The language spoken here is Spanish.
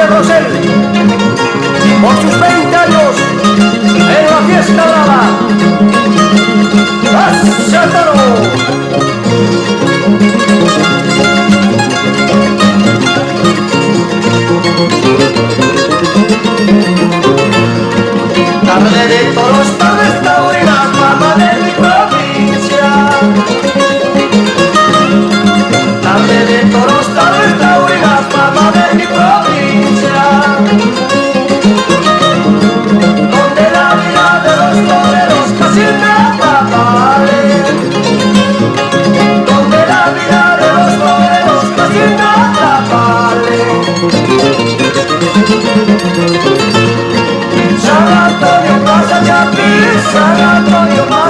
de Rosell por sus 20 años en la fiesta brava. ¡Acátalo! Tarde de toros, tardes taurinas, fama de mi provincia. Tarde de toros, tardes taurinas, fama de mi provincia. Donde la vida de los toreros casi nada vale. Donde la vida de los toreros casi nada vale. San Antonio pasa ya, San Antonio pasa.